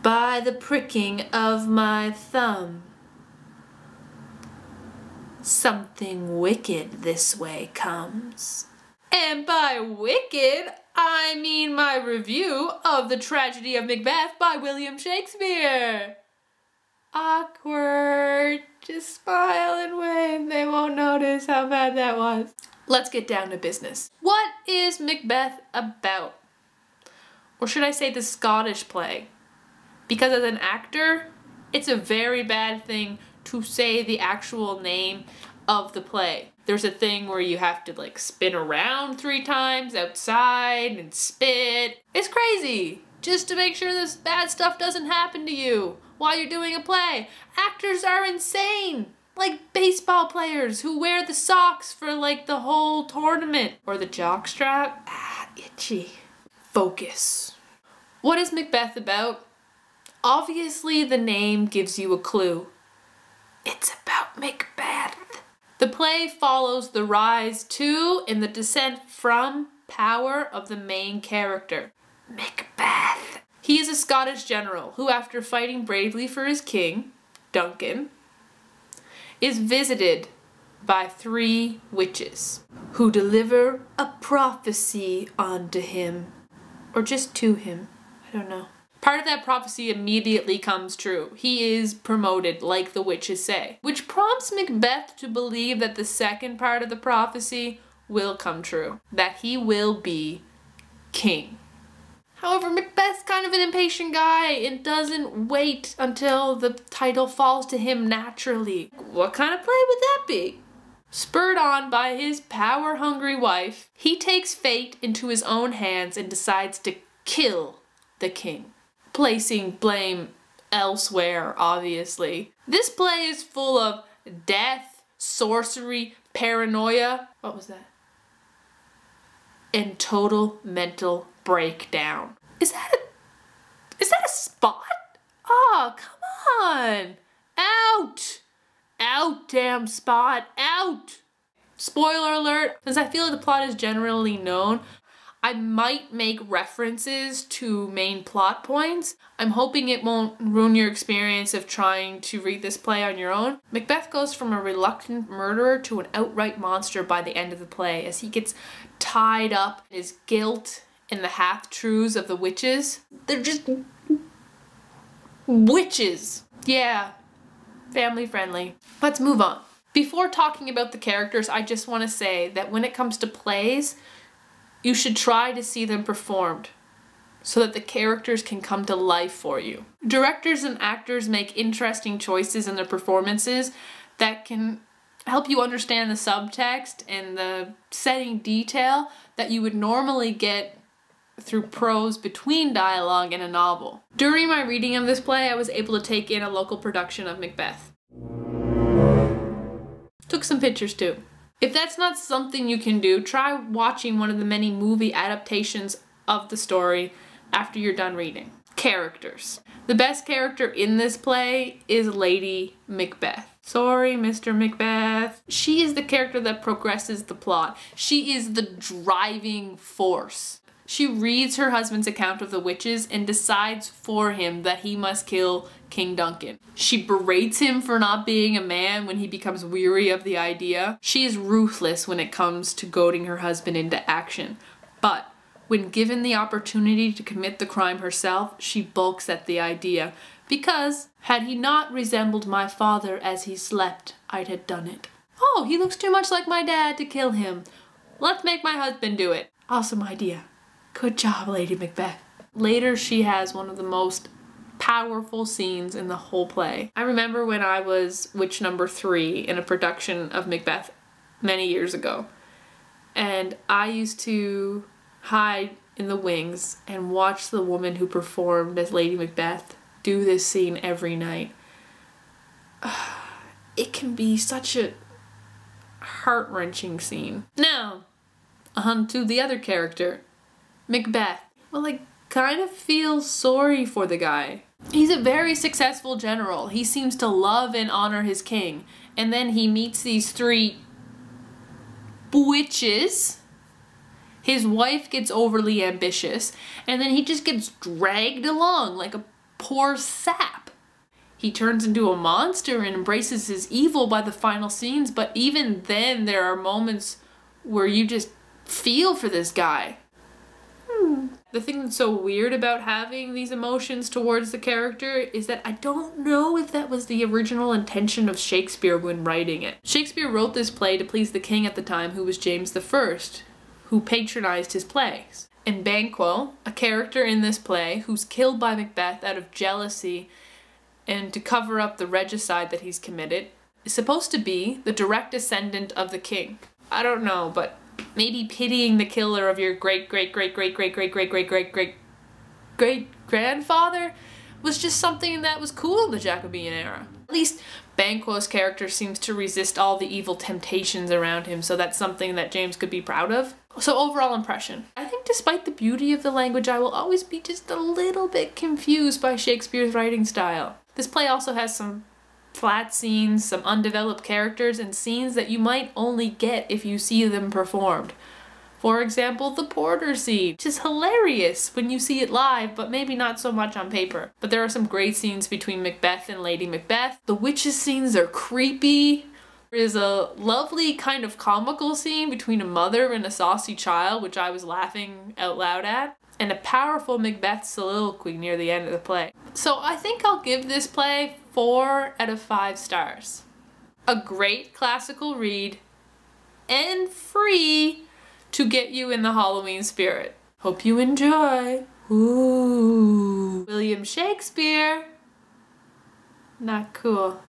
By the pricking of my thumb, something wicked this way comes. And by wicked, I mean my review of The Tragedy of Macbeth by William Shakespeare. Awkward. Just smile and wave. They won't notice how bad that was. Let's get down to business. What is Macbeth about? Or should I say the Scottish play? Because as an actor, it's a very bad thing to say the actual name of the play. There's a thing where you have to like spin around 3 times outside and spit. It's crazy. Just to make sure this bad stuff doesn't happen to you while you're doing a play. Actors are insane. Like baseball players who wear the socks for like the whole tournament. Or the jockstrap. Ah, itchy. Focus. What is Macbeth about? Obviously the name gives you a clue. It's about Macbeth. The play follows the rise to and the descent from power of the main character, Macbeth. He is a Scottish general who, after fighting bravely for his king, Duncan, is visited by 3 witches who deliver a prophecy unto him, or just to him, I don't know. Part of that prophecy immediately comes true. He is promoted, like the witches say, which prompts Macbeth to believe that the second part of the prophecy will come true, that he will be king. However, Macbeth's kind of an impatient guy and doesn't wait until the title falls to him naturally. What kind of play would that be? Spurred on by his power-hungry wife, he takes fate into his own hands and decides to kill the king, placing blame elsewhere, obviously. This play is full of death, sorcery, paranoia. What was that? And total mental breakdown. Is that a spot? Oh, come on. Out. Out, damn spot. Out. Spoiler alert, since I feel like the plot is generally known, I might make references to main plot points. I'm hoping it won't ruin your experience of trying to read this play on your own. Macbeth goes from a reluctant murderer to an outright monster by the end of the play as he gets tied up in his guilt and the half-truths of the witches. They're just witches. Yeah, family friendly. Let's move on. Before talking about the characters, I just want to say that when it comes to plays, you should try to see them performed so that the characters can come to life for you. Directors and actors make interesting choices in their performances that can help you understand the subtext and the setting detail that you would normally get through prose between dialogue in a novel. During my reading of this play, I was able to take in a local production of Macbeth. Took some pictures too. If that's not something you can do, try watching one of the many movie adaptations of the story after you're done reading. Characters. The best character in this play is Lady Macbeth. Sorry, Mr. Macbeth. She is the character that progresses the plot. She is the driving force. She reads her husband's account of the witches and decides for him that he must kill King Duncan. She berates him for not being a man when he becomes weary of the idea. She is ruthless when it comes to goading her husband into action. But when given the opportunity to commit the crime herself, she balks at the idea. Because, had he not resembled my father as he slept, I'd have done it. Oh, he looks too much like my dad to kill him. Let's make my husband do it. Awesome idea. Good job, Lady Macbeth. Later, she has one of the most powerful scenes in the whole play. I remember when I was witch number 3 in a production of Macbeth many years ago. And I used to hide in the wings and watch the woman who performed as Lady Macbeth do this scene every night. It can be such a heart-wrenching scene. Now, on to the other character, Macbeth. Well, I kind of feel sorry for the guy. He's a very successful general. He seems to love and honor his king. And then he meets these 3 witches. His wife gets overly ambitious. And then he just gets dragged along like a pours sap. He turns into a monster and embraces his evil by the final scenes, but even then there are moments where you just feel for this guy. The thing that's so weird about having these emotions towards the character is that I don't know if that was the original intention of Shakespeare when writing it. Shakespeare wrote this play to please the king at the time, who was James I, who patronized his plays. And Banquo, a character in this play who's killed by Macbeth out of jealousy and to cover up the regicide that he's committed, is supposed to be the direct descendant of the king. I don't know, but maybe pitying the killer of your great-great-great-great-great-great-great-great-great-grandfather was just something that was cool in the Jacobean era. At least Banquo's character seems to resist all the evil temptations around him, so that's something that James could be proud of. So overall impression. I think despite the beauty of the language, I will always be just a little bit confused by Shakespeare's writing style. This play also has some flat scenes, some undeveloped characters, and scenes that you might only get if you see them performed. For example, the porter scene, which is hilarious when you see it live, but maybe not so much on paper. But there are some great scenes between Macbeth and Lady Macbeth. The witches scenes are creepy. There is a lovely kind of comical scene between a mother and a saucy child, which I was laughing out loud at, and a powerful Macbeth soliloquy near the end of the play. So I think I'll give this play 4 out of 5 stars. A great classical read, and free to get you in the Halloween spirit. Hope you enjoy. Ooh. William Shakespeare. Not cool.